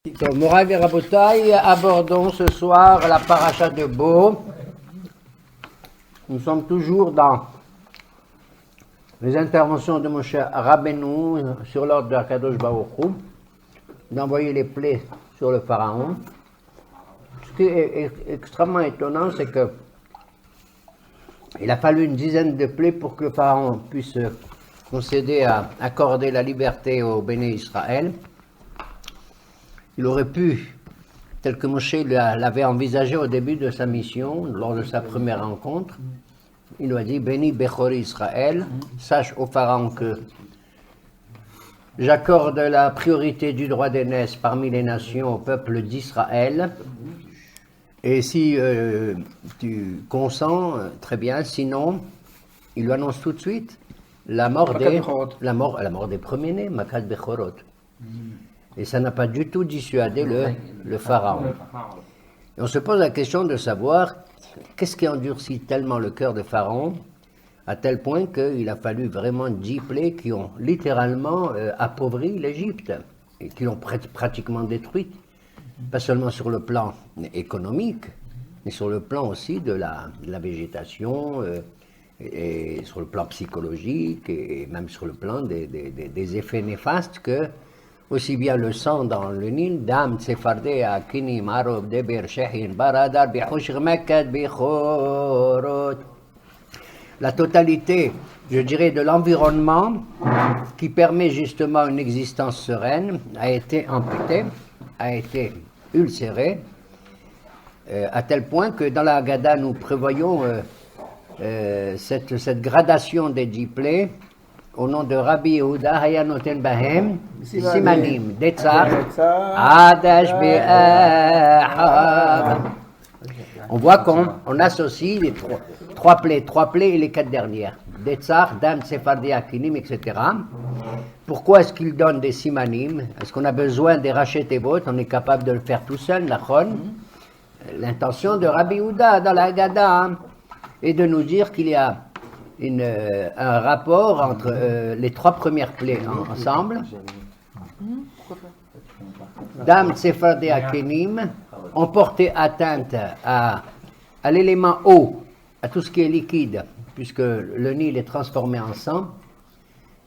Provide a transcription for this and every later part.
Donc, Morav et Rabotai, abordons ce soir la paracha de Bo. Nous sommes toujours dans les interventions de Moshe Rabbeinu sur l'ordre de Akadosh Baruch Hu, d'envoyer les plaies sur le pharaon. Ce qui est extrêmement étonnant, c'est que il a fallu une dizaine de plaies pour que le pharaon puisse concéder à accorder la liberté au Béné Israël. Il aurait pu, tel que Moshe l'avait envisagé au début de sa mission, lors de sa première rencontre, il lui a dit, béni Bechori Israël, sache au pharaon que j'accorde la priorité du droit d'aînesse parmi les nations au peuple d'Israël, et si tu consens, très bien, sinon, il lui annonce tout de suite la mort des premiers-nés, Makat Bechorot. Et ça n'a pas du tout dissuadé le pharaon. Et on se pose la question de savoir qu'est-ce qui endurcit tellement le cœur de pharaon, à tel point qu'il a fallu vraiment 10 plaies qui ont littéralement appauvri l'Égypte, et qui l'ont pratiquement détruite, pas seulement sur le plan économique, mais sur le plan aussi de la végétation, et sur le plan psychologique, et même sur le plan des effets néfastes que aussi bien le sang dans le Nil, Dam, Tsefardé, Akinim, Arov, Deber, Shehin, Baradar, Bihush, Mekad, Bichorot. La totalité, je dirais, de l'environnement qui permet justement une existence sereine a été amputée, a été ulcérée, à tel point que dans la Haggadah, nous prévoyons cette gradation des 10 plaies. Au nom de Rabbi Yehuda, Hayanoten Bahem, Simanim, Detzar, Adash Be'ahab. On voit qu'on associe les trois plaies et les 4 dernières. Detzar, Dam, Sephardi, Akinim, etc. Pourquoi est-ce qu'il donne des Simanim? Est-ce qu'on a besoin des Rachet Tevot? On est capable de le faire tout seul, Nachon. L'intention de Rabbi Yehuda dans la Haggadah est de nous dire qu'il y a un rapport entre les 3 premières plaies ensemble. Dam, Tsefardé, Akenim ont porté atteinte à l'élément eau, à tout ce qui est liquide, puisque le Nil est transformé en sang.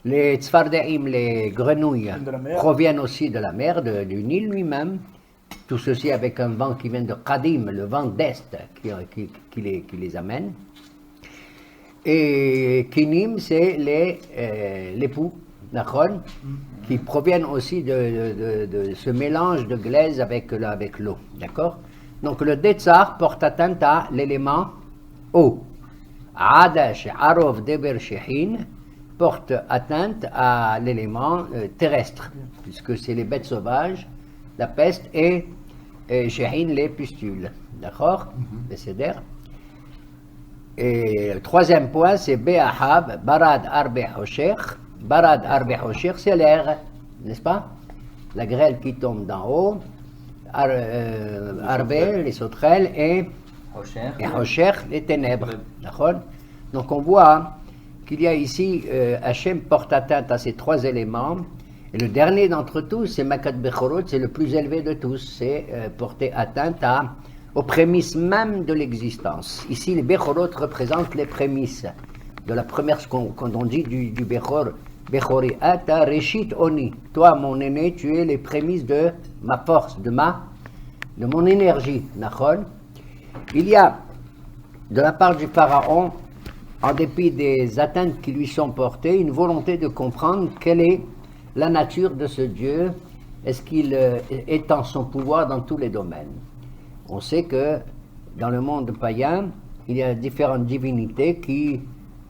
Les Tzfardéim, les grenouilles, proviennent aussi de la mer, du Nil lui-même. Tout ceci avec un vent qui vient de Qadim, le vent d'Est, qui les amène. Et Kinim, c'est les poux, Nachon, qui proviennent aussi de ce mélange de glaise avec l'eau, d'accord? Donc le Detzar porte atteinte à l'élément eau. Adash, Arov, Deber, Shehin porte atteinte à l'élément terrestre, puisque c'est les bêtes sauvages, la peste, et Shehin, les pustules, d'accord? Les cédères. Et le 3e point, c'est Be'ahab, Barad Arbe Hoshech. Barad Arbe Hoshech, c'est l'air, n'est-ce pas? La grêle qui tombe d'en haut. Arbe, les sauterelles, et Hoshech, les ténèbres. D'accord? Donc on voit qu'il y a ici, Hachem porte atteinte à ces 3 éléments. Et le dernier d'entre tous, c'est Makat Bechorot, c'est le plus élevé de tous. C'est porter atteinte aux prémices même de l'existence. Ici, les Bechorot représentent les prémices de la première, ce qu'on dit du Bechor. Bechori, Ata Reshit Oni. Toi, mon aîné, tu es les prémices de ma force, de mon énergie. Nachon. Il y a, de la part du pharaon, en dépit des atteintes qui lui sont portées, une volonté de comprendre quelle est la nature de ce Dieu. Est-ce qu'il étend son pouvoir dans tous les domaines? On sait que dans le monde païen, il y a différentes divinités qui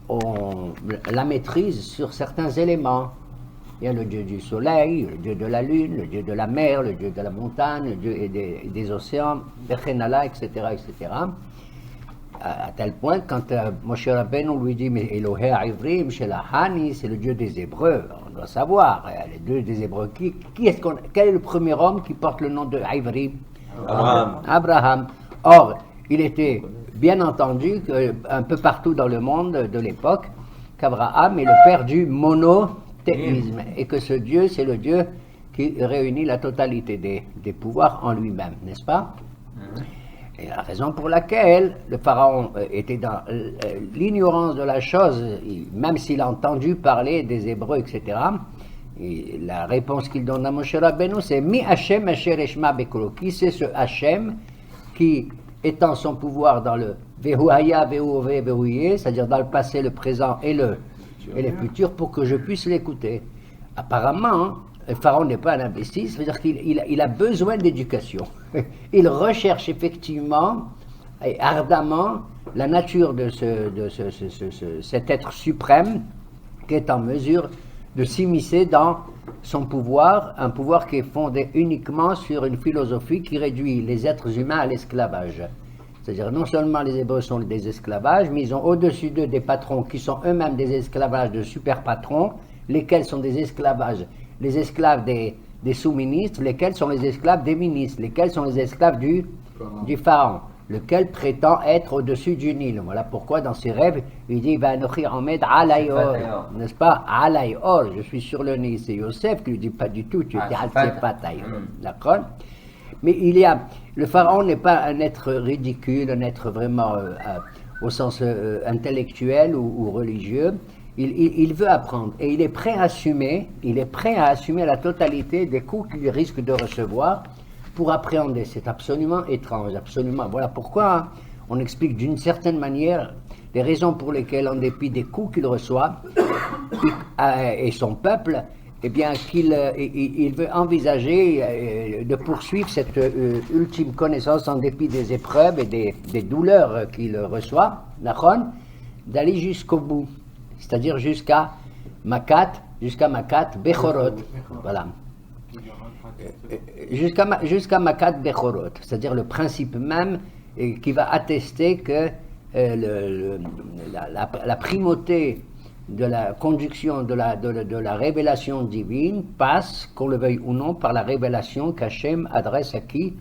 ont la maîtrise sur certains éléments. Il y a le dieu du soleil, le dieu de la lune, le dieu de la mer, le dieu de la montagne, le dieu des océans, etc., etc. À tel point, quand Moshe Rabbeinu lui dit, mais Elohé Ivrim, Shelahani, c'est le dieu des Hébreux, on doit savoir, les dieux des Hébreux, quel est le premier homme qui porte le nom de Ivrim? Abraham. Or, il était bien entendu un peu partout dans le monde de l'époque qu'Abraham est le père du monothéisme et que ce Dieu, c'est le Dieu qui réunit la totalité des pouvoirs en lui-même, n'est-ce pas? Et la raison pour laquelle le pharaon était dans l'ignorance de la chose, même s'il a entendu parler des Hébreux, etc., et la réponse qu'il donne à Moshe Rabbeinu, c'est « Mi Hashem asher eshma bekolo » qui c'est ce Hashem qui étend son pouvoir dans le Vehu haya, Vehu ove, Vehu yeh, c'est-à-dire dans le passé, le présent et le futur, pour que je puisse l'écouter. Apparemment, le pharaon n'est pas un imbécile, c'est-à-dire qu'il a besoin d'éducation. Il recherche effectivement et ardemment la nature de cet être suprême qui est en mesure de s'immiscer dans son pouvoir, un pouvoir qui est fondé uniquement sur une philosophie qui réduit les êtres humains à l'esclavage. C'est-à-dire non seulement les Hébreux sont des esclavages, mais ils ont au-dessus d'eux des patrons qui sont eux-mêmes des esclavages de super patrons, lesquels sont des esclavages, les esclaves des sous-ministres, lesquels sont les esclaves des ministres, lesquels sont les esclaves du pharaon, lequel prétend être au-dessus du Nil. Voilà pourquoi dans ses rêves, il dit Va'anochi Ahmed Alaïor, n'est-ce pas? Alaïor, je suis sur le Nil. C'est Yosef qui lui dit pas du tout, tu es Al-Sefataïor. D'accord? Mais le pharaon n'est pas un être ridicule, un être vraiment au sens intellectuel ou religieux. Il veut apprendre et il est prêt à assumer la totalité des coups qu'il risque de recevoir pour appréhender. C'est absolument étrange, absolument. Voilà pourquoi on explique d'une certaine manière les raisons pour lesquelles, en dépit des coups qu'il reçoit, et son peuple, eh bien qu'il veut envisager de poursuivre cette ultime connaissance en dépit des épreuves et des douleurs qu'il reçoit, d'aller jusqu'au bout, c'est-à-dire jusqu'à Makat Bechorot, voilà. Jusqu'à Makat Bechorot, c'est-à-dire le principe même qui va attester que la primauté de la conduction de la révélation divine passe, qu'on le veuille ou non, par la révélation qu'Hachem adresse à qui?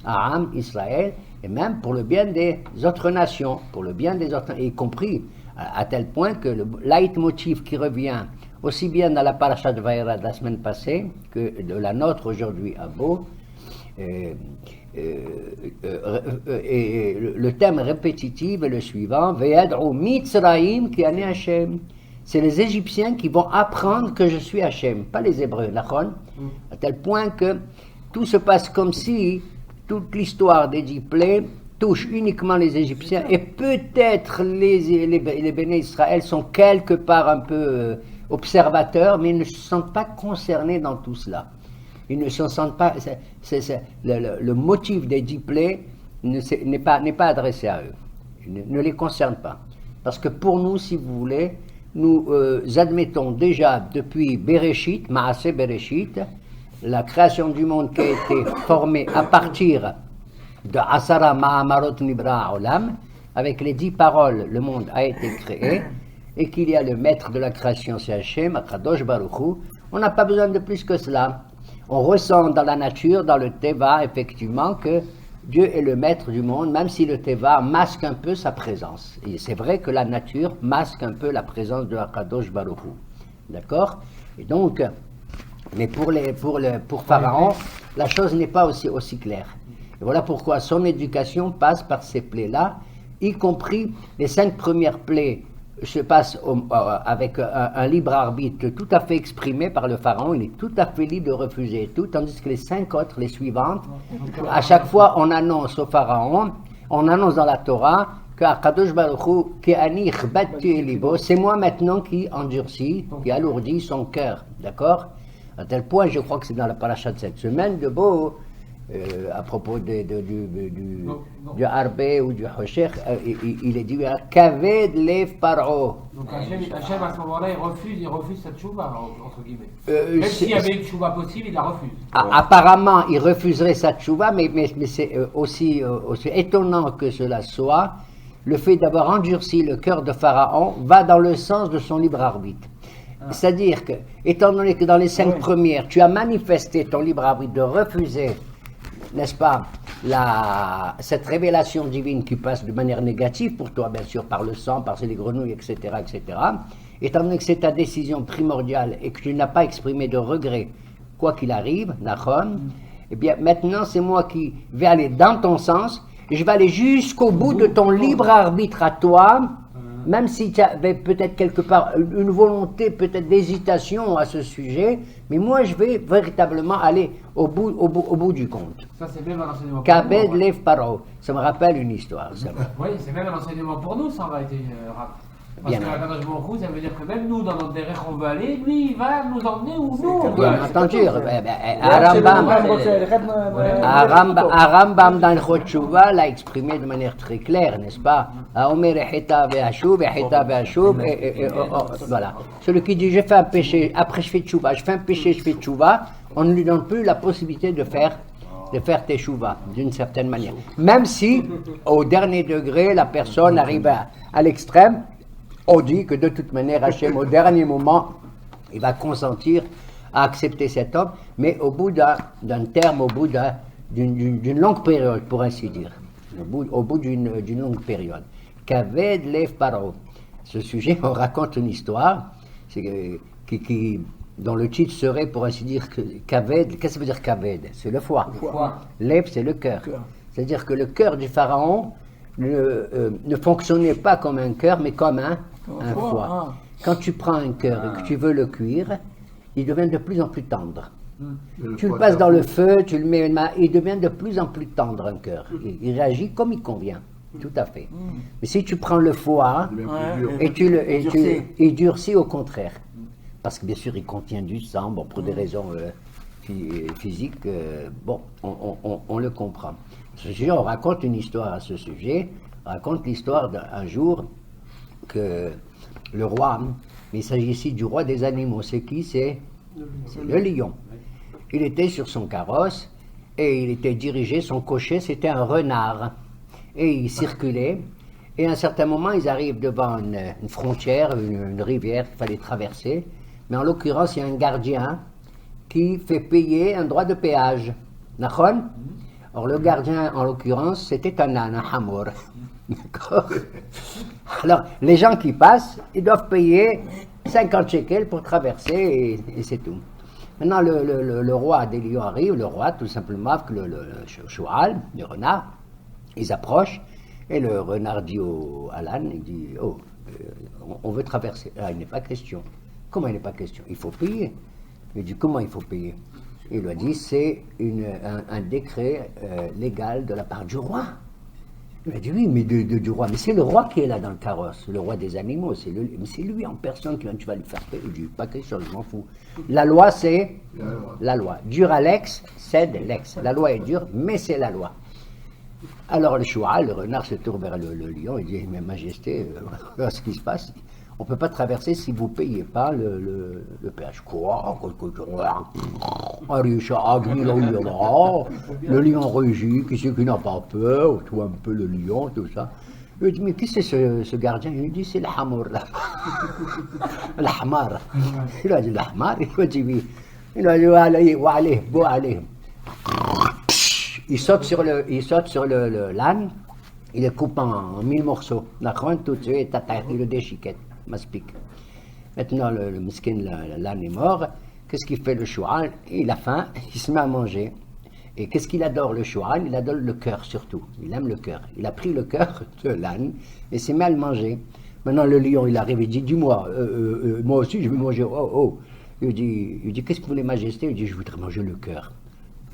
À Am Israël, et même pour le bien des autres nations, y compris à tel point que le leitmotiv qui revient aussi bien dans la paracha de Vaïra de la semaine passée que de la nôtre aujourd'hui à Beau, et le thème répétitif est le suivant, Ve'yad'u Mitzraïm ki ani Hashem. C'est les Égyptiens qui vont apprendre que je suis Hashem, pas les Hébreux, d'accord? À tel point que tout se passe comme si toute l'histoire des 10 plaies touche uniquement les Égyptiens, et peut-être les Béné Israël sont quelque part un peu observateurs, mais ils ne se sentent pas concernés dans tout cela. Ils ne se sentent pas. Le motif des 10 plaies n'est pas adressé à eux. Il ne les concerne pas. Parce que pour nous, si vous voulez, nous admettons déjà depuis Bereshit, Maaseh Bereshit, la création du monde qui a été formée à partir de Asara Ma'amarot Nibra Olam, avec les 10 paroles, le monde a été créé, et qu'il y a le maître de la création, c'est Hashem, Akadosh Baruch Hu. On n'a pas besoin de plus que cela. On ressent dans la nature, dans le Teva, effectivement, que Dieu est le maître du monde, même si le Teva masque un peu sa présence. Et c'est vrai que la nature masque un peu la présence de Akadosh Baruch Hu. D'accord? Et donc, mais pour Pharaon, la chose n'est pas aussi claire. Et voilà pourquoi son éducation passe par ces plaies-là, y compris les 5 premières plaies se passent avec un libre arbitre tout à fait exprimé par le pharaon. Il est tout à fait libre de refuser tout, tandis que les 5 autres, les suivantes, à chaque fois on annonce au pharaon, on annonce dans la Torah que Akadosh Baruch Hu, ki ani chbattu elibo, c'est moi maintenant qui endurcis, qui alourdit son cœur, d'accord? À tel point, je crois que c'est dans la paracha de cette semaine de Beau, à propos du Harbe ou du Hoshech, il est dit Kaved lev paro. Donc Hachem à ce moment-là, il refuse cette chouva, entre guillemets. Même s'il y avait une chouva possible, il la refuse. Apparemment, il refuserait cette chouva, mais c'est aussi étonnant que cela soit, le fait d'avoir endurci le cœur de Pharaon va dans le sens de son libre arbitre. C'est-à-dire que, étant donné que dans les 5 premières, tu as manifesté ton libre arbitre de refuser, n'est-ce pas, cette révélation divine qui passe de manière négative pour toi, bien sûr, par le sang, par les grenouilles, etc., étant donné que c'est ta décision primordiale et que tu n'as pas exprimé de regret quoi qu'il arrive, d'accord? Eh bien, maintenant, c'est moi qui vais aller dans ton sens, et je vais aller jusqu'au bout de ton libre arbitre à toi, même si tu avais peut-être quelque part une volonté, peut-être d'hésitation à ce sujet, mais moi, je vais véritablement aller au bout du compte. Ça, c'est même un enseignement pour Kabed nous. lev paro. Ça me rappelle une histoire, ça. Oui, c'est même un enseignement pour nous, ça en réalité, Rav. Parce Bien que Kadosh Baruch Hu, ça veut dire que même nous, dans notre derrière, on veut aller, lui, il va nous emmener où nous on veut Bien aller. entendu, Arambam dans le Chot Tshuva l'a exprimé de manière très claire, n'est-ce pas? Voilà. Celui qui dit je fais un péché, après je fais tchouva, je fais un péché, je fais tchouva, on ne lui donne plus la possibilité de faire teshuva d'une certaine manière. Même si, au dernier degré, la personne arrive à l'extrême, on dit que de toute manière, Hachem, au dernier moment, il va consentir à accepter cet homme, mais au bout d'un terme, au bout d'une longue période, pour ainsi dire. Au bout d'une longue période. Kaved lev paro. Ce sujet, on raconte une histoire dont le titre serait, pour ainsi dire, Kaved. Qu'est-ce que ça veut dire Kaved? C'est le foie. Lev, c'est le cœur. C'est-à-dire que le cœur du pharaon ne fonctionnait pas comme un cœur, mais comme un foie. Quand tu prends un cœur et que tu veux le cuire, il devient de plus en plus tendre. Tu le passes dans le feu, tu le mets, il devient de plus en plus tendre un cœur. Il réagit comme il convient. Tout à fait. Mais si tu prends le foie il durcit au contraire. Parce que bien sûr, il contient du sang, bon, pour des raisons physiques, bon, on le comprend. Ce sujet, on raconte une histoire à ce sujet. On raconte l'histoire d'un jour que le roi, mais il s'agit ici du roi des animaux. C'est qui? C'est le lion. Il était sur son carrosse et il était dirigé, son cocher, c'était un renard. Et il circulait. Et à un certain moment, ils arrivent devant une frontière, une rivière qu'il fallait traverser. Mais en l'occurrence, il y a un gardien qui fait payer un droit de péage. Nachon? Or, le gardien, en l'occurrence, c'était un âne, un hamour. D'accord? Alors, les gens qui passent, ils doivent payer 50 shekels pour traverser et c'est tout. Maintenant, le roi des lions arrive, le roi, tout simplement, avec le choual, le renard, ils approchent et le renard dit à l'âne, il dit, oh, on veut traverser. Ah, il n'est pas question. Comment il n'est pas question? Il faut payer. Il dit, comment il faut payer? Il lui a dit, c'est un décret légal de la part du roi. Il a dit, oui, mais du roi. Mais c'est le roi qui est là dans le carrosse, le roi des animaux. Mais c'est lui en personne qui tu vas lui faire payer. Il dit, pas question, je m'en fous. La loi, c'est la loi. Dur à l'ex, cède l'ex. La loi est dure, mais c'est la loi. Alors le choual, le renard se tourne vers le lion, il dit, mais majesté, voilà ce qui se passe. On ne peut pas traverser si vous ne payez pas le péage. Quoi? Le lion rugit, qui c'est qui n'a pas peur? Toi un peu le lion, tout ça. Il dit, mais qui c'est ce gardien? Il dit, c'est le hamour là. Le hamar. Il a dit, le hamar? Il a dit, oui. Il a dit, allez, bon, allez. Il saute sur l'âne, il le coupe en 1000 morceaux. Tout de suite, il le déchiquette. Maspique. Maintenant, le miskin, l'âne est mort. Qu'est-ce qu'il fait le choual? Il a faim, il se met à manger. Et qu'est-ce qu'il adore le choual? Il adore le cœur surtout. Il aime le cœur. Il a pris le cœur de l'âne et s'est mis à le manger. Maintenant, le lion, il arrive et dit, dis-moi, moi aussi je vais manger. Oh. Il dit, qu'est-ce que vous voulez, majesté? Il dit, je voudrais manger le cœur.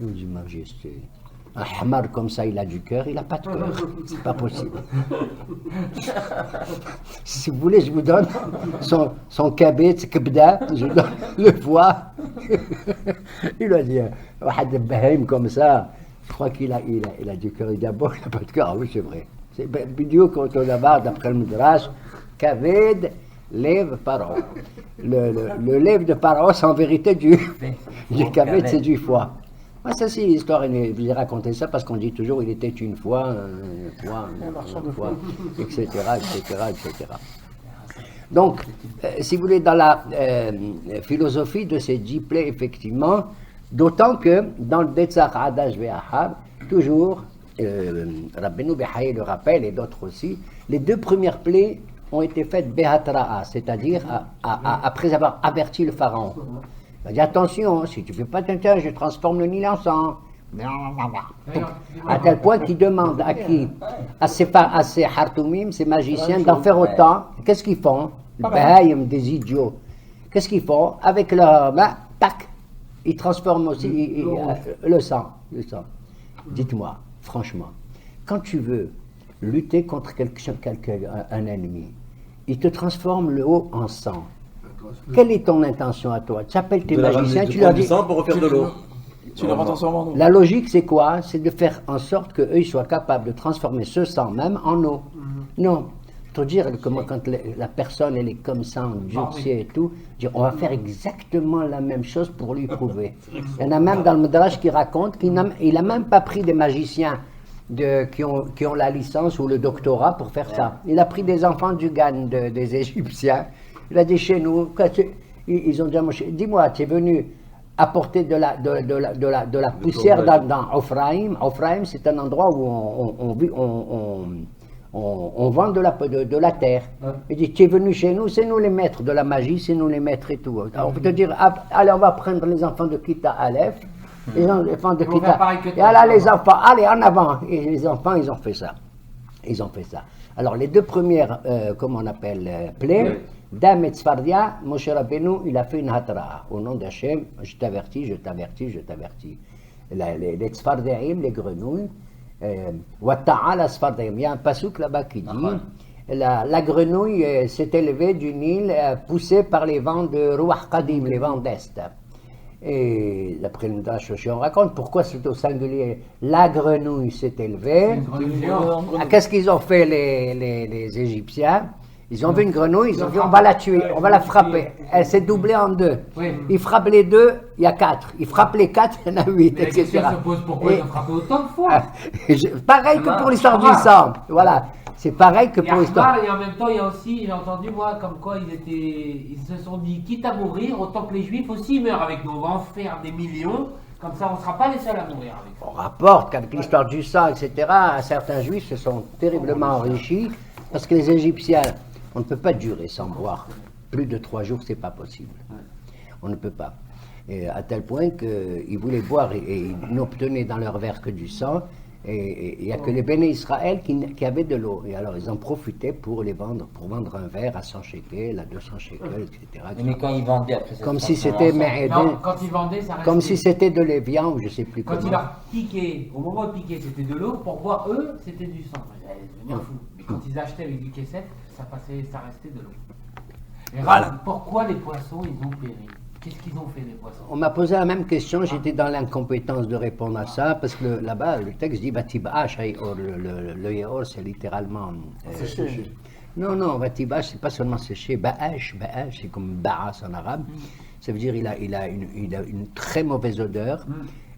Il dit, majesté. Un hamar comme ça, il a du cœur, il n'a pas de cœur. C'est pas possible. Si vous voulez, je vous donne son kabet, kebda, je donne le foie. Il a dit, comme ça, je crois qu'il a du cœur. Il dit, bon, il n'a pas de cœur. Ah oui, c'est vrai. C'est vidéo quand on a d'après le Midrash, kaved, lève paro. Le lève de paro, c'est en vérité du kaved, c'est du foie. Ah, ça, c'est l'histoire, je vous ai raconté ça parce qu'on dit toujours il était une fois, etc. Donc, si vous voulez, dans la philosophie de ces 10 plaies, effectivement, d'autant que dans le Betzach Hadash Ve'ahab, toujours, Rabbeinu Behaye le rappelle et d'autres aussi, les 2 premières plaies ont été faites Behatra'a, c'est-à-dire après avoir averti le pharaon. Il a dit attention, si tu ne fais pas attention, je transforme le Nil en sang. À tel point qu'il demande à qui? À ces Hartoumim, ces magiciens, d'en faire autant. Qu'est-ce qu'ils font? Des idiots. Qu'est-ce qu'ils font? Avec leur main, tac, ils transforment aussi le sang. Dites-moi, franchement, quand tu veux lutter contre un ennemi, il te transforme le haut en sang. Quelle est ton intention à toi? Tu appelles tes magiciens, tu leur dis... sang pour refaire de l'eau. Tu le transformes en eau. La logique, c'est quoi? C'est de faire en sorte qu'eux, ils soient capables de transformer ce sang même en eau. Non. Pour dire comment quand la personne, elle est comme ça, endurcie et tout, dire, on va faire exactement la même chose pour lui prouver. Il y en a même dans le Midrash qui raconte qu'il n'a même pas pris des magiciens qui ont la licence ou le doctorat pour faire ça. Il a pris des enfants du Gan des Égyptiens. Il a dit chez nous, ils ont dit, dis-moi, tu es venu apporter de la poussière dans Ophraïm. Ophraïm, c'est un endroit où on vend de la terre. Il dit, tu es venu chez nous, c'est nous les maîtres de la magie, c'est nous les maîtres et tout. Alors, on peut te dire, allez, on va prendre les enfants de Kita Aleph, les enfants de Kita, et là, les enfants, allez, en avant. Et les enfants, ils ont fait ça. Alors, les deux premières, comment on appelle, plaies, Dam et Tzfardia, Moshe Rabbeinu, il a fait une hatra. Au nom d'Hachem, je t'avertis. Les Tzfardiaim, les grenouilles, il y a un pasouk là-bas qui dit la grenouille s'est élevée du Nil poussée par les vents de Ruach Kadim, les vents d'Est. Et d'après le Midrash, on raconte pourquoi c'est au singulier. La grenouille s'est élevée. Qu'est-ce qu'ils ont fait les Égyptiens? Ils ont vu une grenouille, ils ont dit on va la tuer, on va la frapper. Elle s'est doublée en deux. Ils frappent les deux, il y a 4. Ils frappent les 4, il y en a 8, mais etc. La question se pose pourquoi ils ont frappé autant de fois. Pareil que pour l'histoire du sang. Voilà. C'est pareil que pour l'histoire. Et en même temps, il y a aussi, j'ai entendu moi, comme quoi ils se sont dit, quitte à mourir, autant que les Juifs aussi meurent avec nous. On va en faire des millions, comme ça on ne sera pas les seuls à mourir avec ça. On rapporte qu'avec l'histoire du sang, etc., certains Juifs se sont terriblement enrichis, parce que les Égyptiens, on ne peut pas durer sans boire. Plus de 3 jours, c'est pas possible. On ne peut pas. Et à tel point qu'ils voulaient boire et ils n'obtenaient dans leur verre que du sang. Et il n'y a que les béné Israël qui avaient de l'eau. Et alors ils en profitaient pour les vendre, pour vendre un verre à 100 shekels, à 200 shekels, etc. Mais quand ils vendaient après ça, comme si c'était quand ils vendaient, ça restait... comme si c'était de l'évian ou je ne sais plus quand comment. Quand ils leur piquaient, au moment de piquer, c'était de l'eau. Pour boire, eux, c'était du sang. Ils devenaient fous. Mais quand ils achetaient avec du kesef, ça restait de l'eau. Et voilà. Pourquoi les poissons, ils ont péri? Qu'est-ce qu'ils ont fait, les poissons? On m'a posé la même question, j'étais dans l'incompétence de répondre à ça, parce que là-bas, le texte dit Vatibash, le Yehor, c'est littéralement. Séché. Non, Vatibash, c'est pas seulement séché. Ba'ash, c'est comme Ba'as en arabe. Ça veut dire il a une très mauvaise odeur.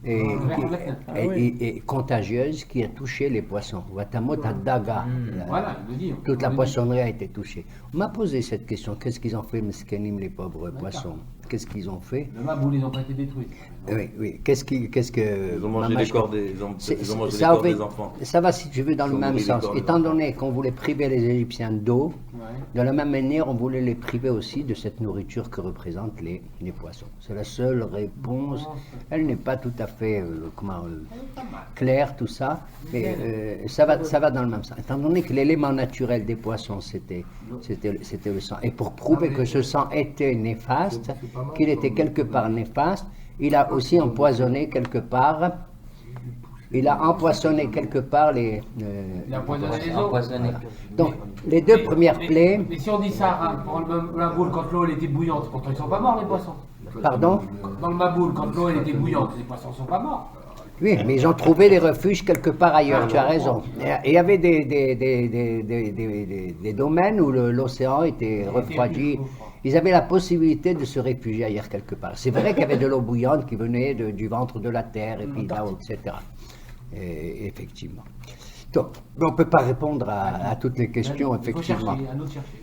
Et contagieuse qui a touché les poissons. Watamot Daga. Voilà, il me dit. Toute la poissonnerie a été touchée. On m'a posé cette question, qu'est-ce qu'ils ont fait, meskenim, les pauvres poissons? Qu'est-ce qu'ils ont fait? Le Maboul, ils n'ont pas été détruits. Oui. Qu'est-ce que... Ils ont mangé les corps des enfants. Ça va, si tu veux, dans le même sens. Étant donné qu'on voulait priver les Égyptiens d'eau, de la même manière, on voulait les priver aussi de cette nourriture que représentent les poissons. C'est la seule réponse. Elle n'est pas tout à fait claire, tout ça, mais ça va dans le même sens. Étant donné que l'élément naturel des poissons, c'était le sang. Et pour prouver que ce sang était néfaste, qu'il était quelque part néfaste, il a aussi empoisonné quelque part. Il a empoisonné quelque part les. Il a empoisonné les eaux. Donc, les deux premières plaies. Mais si on dit ça, hein, pour le Maboul, quand l'eau était bouillante, pourtant ils ne sont pas morts, les poissons. Pardon? Dans le Maboul, quand l'eau était bouillante, les poissons ne sont pas morts. Oui, mais ils ont trouvé les refuges quelque part ailleurs, tu as raison. Et il y avait des domaines où l'océan était refroidi. Ils avaient la possibilité de se réfugier ailleurs quelque part. C'est vrai qu'il y avait de l'eau bouillante qui venait du ventre de la terre, et puis là-haut, etc. Et effectivement. Donc, on ne peut pas répondre à toutes les questions, effectivement. Il faut chercher, à nous chercher.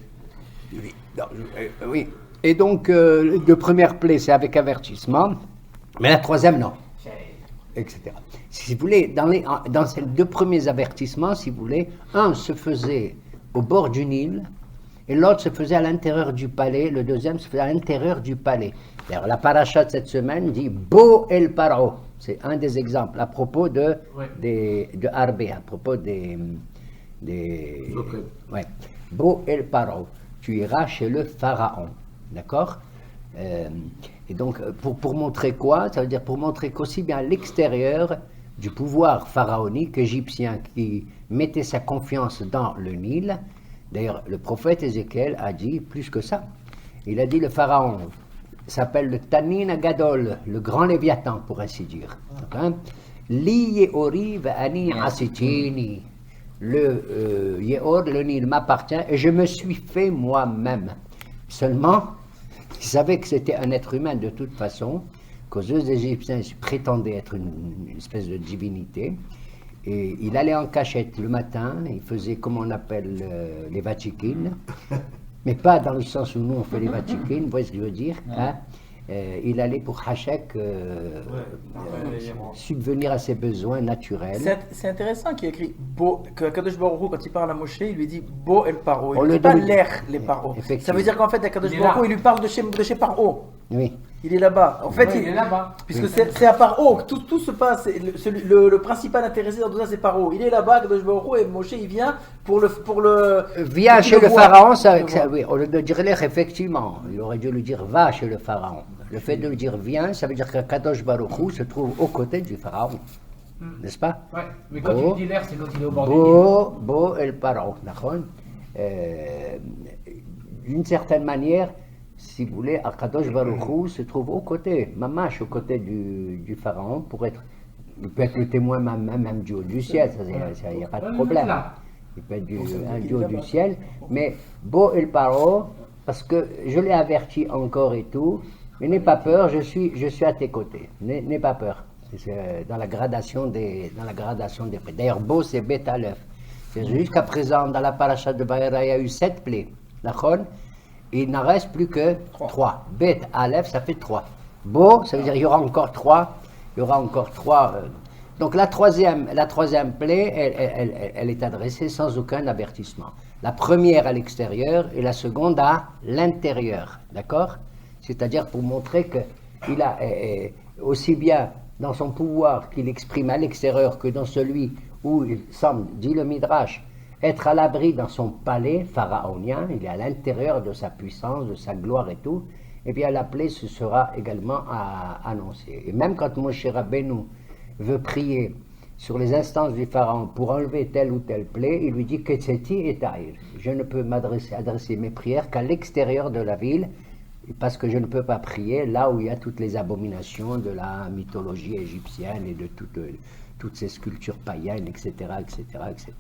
Oui. Et donc, le première plaie, c'est avec avertissement, mais la troisième, non. Etc. Si vous voulez, dans ces deux premiers avertissements, si vous voulez, un se faisait au bord du Nil, et l'autre se faisait à l'intérieur du palais, le deuxième se faisait à l'intérieur du palais. D'ailleurs, la paracha de cette semaine dit Bo el Paro. C'est un des exemples à propos de Arbé, à propos des ouais. Bo el Paro. Tu iras chez le pharaon. D'accord? Et donc, pour montrer quoi? Ça veut dire pour montrer qu'aussi bien à l'extérieur du pouvoir pharaonique égyptien qui mettait sa confiance dans le Nil. D'ailleurs, le prophète Ézéchiel a dit plus que ça. Il a dit le pharaon s'appelle le Tanin Agadol, le grand Léviathan, pour ainsi dire. Li Yeori Ani Asitini. Le Yeor, le Nil m'appartient et je me suis fait moi-même. Seulement, il savait que c'était un être humain de toute façon, qu'aux yeux des Égyptiens, il prétendait être une espèce de divinité. Et il allait en cachette le matin, il faisait comme on appelle les vatikines, mais pas dans le sens où nous on fait les vatikines, vous voyez ce que je veux dire, hein? Il allait pour Hachek subvenir à ses besoins naturels. C'est intéressant qu'il écrit que Kadosh Baruch Hu, quand il parle à Moshe, il lui dit Bo el Paro. Il ne dit pas l'air les Paro. Ça veut dire qu'en fait, Kadosh Baruch Hu, il lui parle de chez Paro. Oui. Il est là-bas. En fait, il est là-bas. Puisque c'est à Paro que tout se passe. Le principal intéressé dans tout ça, c'est Paro. Il est là-bas, Kadosh Baruch Hu, et Moshe, il vient pour le vient chez le pharaon, oui, au lieu de dire l'air, effectivement, il aurait dû lui dire va chez le pharaon. Le fait de lui dire viens, ça veut dire que Kadosh Baruch Hu se trouve aux côtés du pharaon. N'est-ce pas? Oui, mais quand tu dis l'air, c'est quand il est au bord du Nil. Bo el Paro, d'accord? D'une certaine manière, si vous voulez, Kadosh Baruch Hu se trouve aux côtés, mamash, aux côtés du pharaon, il peut être le témoin même du haut du ciel, il n'y a pas de problème. Il peut être un du haut du ciel, mais Bo el Paro, parce que je l'ai averti encore et tout, mais n'aie pas peur, je suis à tes côtés, n'aie pas peur. C'est dans la gradation des plaies. D'ailleurs, Bo c'est Bet Aleph. Jusqu'à présent, dans la paracha de Vaera, il y a eu 7 plaies. D'accord? Il n'en reste plus que 3. Bet Aleph, ça fait 3. Bo, ça veut dire qu'il y aura encore 3. Donc la troisième plaie, elle est adressée sans aucun avertissement. La première à l'extérieur et la seconde à l'intérieur. D'accord? C'est-à-dire pour montrer qu'il a aussi bien dans son pouvoir qu'il exprime à l'extérieur que dans celui où il semble, dit le Midrash, être à l'abri dans son palais pharaonien, il est à l'intérieur de sa puissance, de sa gloire et tout, et bien la plaie se sera également annoncée. Et même quand Moshe Rabbeinu veut prier sur les instances du pharaon pour enlever telle ou telle plaie, il lui dit Ketseti et Taïr. Je ne peux adresser mes prières qu'à l'extérieur de la ville, parce que je ne peux pas prier là où il y a toutes les abominations de la mythologie égyptienne et de toutes ces sculptures païennes, etc., etc., etc.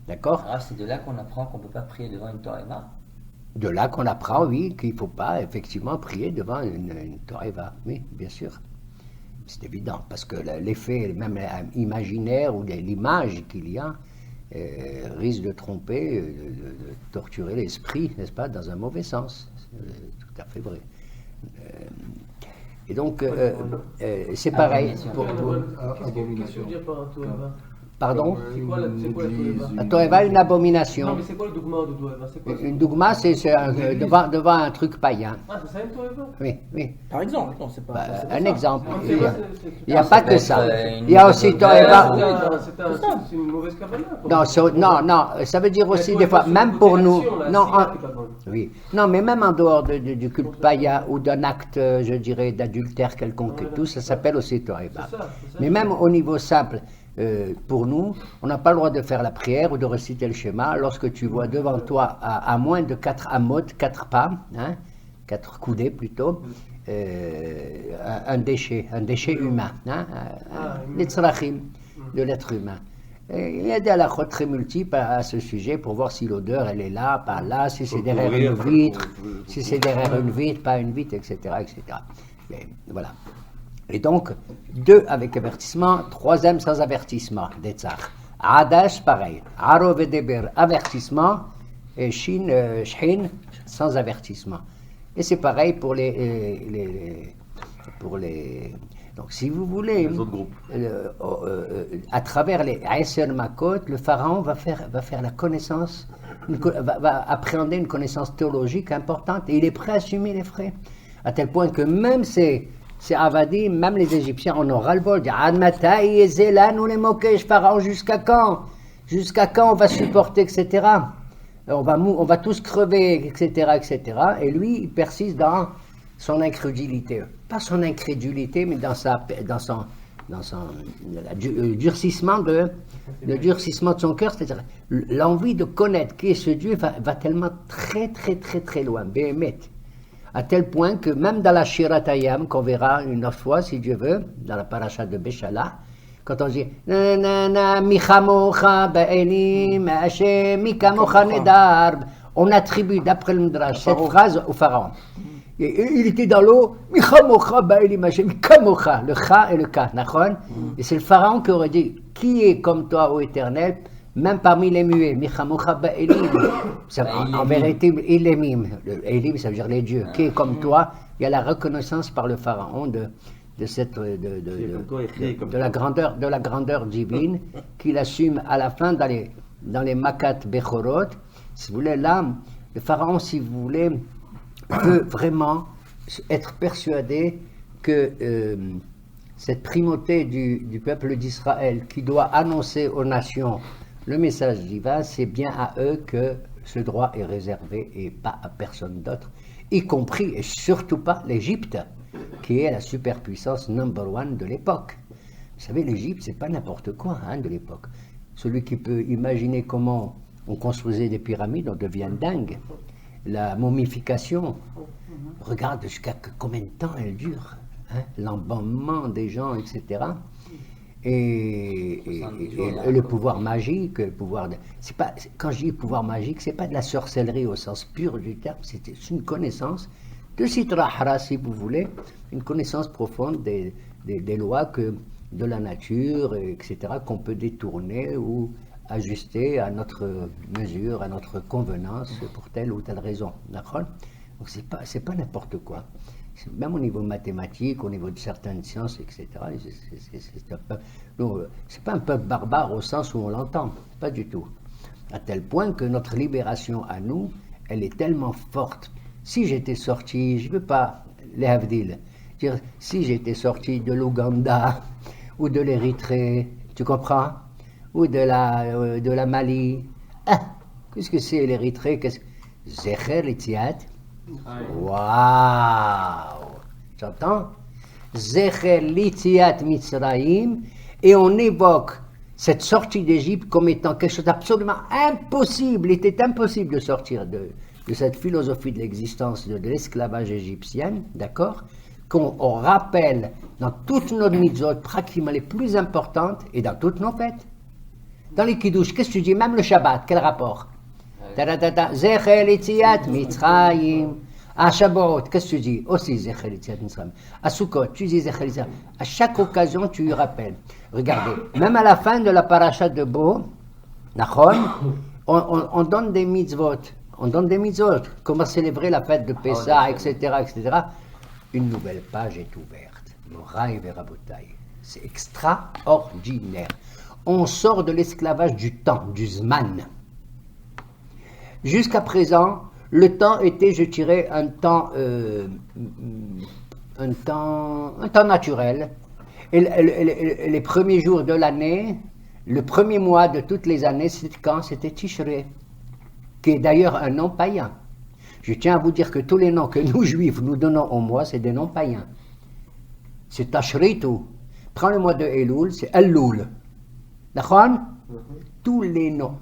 D'accord? Ah, c'est de là qu'on apprend qu'on ne peut pas prier devant une Torah. De là qu'on apprend, oui, qu'il ne faut pas effectivement prier devant une Torah. Oui, bien sûr. C'est évident, parce que l'effet, même imaginaire ou l'image qu'il y a, risque de tromper, de torturer l'esprit, n'est-ce pas, dans un mauvais sens. C'est tout à fait vrai. Et donc, c'est pareil. Qu'est-ce que tu veux dire par Toeva? Pardon? C'est quoi la Toeva, une abomination. Non, mais c'est quoi le dougma de Toeva? Une dougma, c'est devant un truc païen. Ah, c'est ça une Toeva? Oui. Par exemple, non, c'est pas. Un exemple. Il n'y a a pas que ça. Il y a aussi Toeva. C'est une mauvaise cabana. Non, ça veut dire aussi des fois, même pour nous. Oui. Non, mais même en dehors du culte païen ou d'un acte, je dirais, d'adultère quelconque et tout, ça s'appelle aussi Toeva. Mais même au niveau simple. Pour nous, on n'a pas le droit de faire la prière ou de réciter le schéma lorsque tu vois devant toi, à moins de 4 amot, 4 pas, 4 coudées plutôt, un déchet humain, les tzrachim de l'être humain. Et il y a des halakhot très multiples à ce sujet pour voir si l'odeur elle est là, pas là, si c'est derrière une vitre, pas une vitre, etc. Mais, voilà. Et donc, 2 avec avertissement, 3e sans avertissement, Detzach. Adash, pareil. Arov et Deber, avertissement, et Shin, sans avertissement. Et c'est pareil pour les. Donc, si vous voulez, les autres groupes. À travers les Aesser Makot, le pharaon va faire la connaissance va appréhender une connaissance théologique importante et il est prêt à assumer les frais. À tel point que même ces Avadim, même les Égyptiens en ont ras-le-bol. Nous les moquer, Pharaon, jusqu'à quand? Jusqu'à quand on va supporter, etc. On va tous crever, etc., etc. Et lui, il persiste dans son incrédulité. Pas son incrédulité, mais dans le durcissement de son cœur, c'est-à-dire l'envie de connaître qui est ce Dieu va tellement très, très, très, très loin, béhémet. À tel point que même dans la Shirat Hayam, qu'on verra une autre fois, si Dieu veut, dans la paracha de Béchala, quand on dit on attribue d'après le Midrash cette phrase au pharaon. Il était dans l'eau, le Cha et le Ka, et c'est le pharaon qui aurait dit qui est comme toi, ô Éternel, même parmi les muets, en vérité, Elimim, Elim, ça veut dire les dieux, qui est comme toi, il y a la reconnaissance par le pharaon de la grandeur divine qu'il assume à la fin dans les Makat Bechorot. Si vous voulez, là, le pharaon, si vous voulez, peut vraiment être persuadé que cette primauté du peuple d'Israël qui doit annoncer aux nations le message divin, c'est bien à eux que ce droit est réservé et pas à personne d'autre, y compris et surtout pas l'Égypte, qui est la superpuissance number one de l'époque. Vous savez, l'Égypte, c'est pas n'importe quoi de l'époque. Celui qui peut imaginer comment on construisait des pyramides, on devient dingue. La momification, regarde jusqu'à combien de temps elle dure, l'embaumement des gens, etc. Et le pouvoir magique, quand je dis pouvoir magique, c'est pas de la sorcellerie au sens pur du terme, c'est une connaissance de Sitra Hara, si vous voulez, une connaissance profonde des lois de la nature, etc., qu'on peut détourner ou ajuster à notre mesure, à notre convenance pour telle ou telle raison. D'accord ? Donc c'est pas n'importe quoi. Même au niveau mathématique, au niveau de certaines sciences, etc., c'est pas un peuple barbare au sens où on l'entend, pas du tout. À tel point que notre libération à nous, elle est tellement forte. Si j'étais sorti, je ne veux pas les Havdil, dire si j'étais sorti de l'Ouganda ou de l'Érythrée, tu comprends, ou de la Mali, qu'est-ce que c'est l'Érythrée? Zecher l'Itziat. Waouh! J'entends? Zecher l'Itziat Mitzrayim, et on évoque cette sortie d'Égypte comme étant quelque chose d'absolument impossible. Il était impossible de sortir de cette philosophie de l'existence de l'esclavage égyptien, d'accord? Qu'on rappelle dans toutes nos mitzvot, pratiquement les plus importantes, et dans toutes nos fêtes. Dans les kiddush, qu'est-ce que tu dis? Même le Shabbat, quel rapport? Zecher l'Itziat Mitzrayim. À Shavuot, qu'est-ce que tu dis? Aussi Zecher l'Itziat Mitzrayim. À Sukkot, tu dis Zecher l'Itziat. À chaque occasion, tu y rappelles. Regardez, même à la fin de la paracha de Bo, on donne des mitzvot. On donne des mitzvot. Comment célébrer la fête de Pessah, etc., etc. Une nouvelle page est ouverte. Moraï Verabotaï. C'est extraordinaire. On sort de l'esclavage du temps, du Zman. Jusqu'à présent, le temps était, je dirais, un temps naturel. Et les premiers jours de l'année, le premier mois de toutes les années, c'était quand? C'était Tishrei, qui est d'ailleurs un nom païen. Je tiens à vous dire que tous les noms que nous, juifs, nous donnons au mois, c'est des noms païens. C'est Tashritu. Prends le mois de Elul, c'est Elul. D'accord? Tous les noms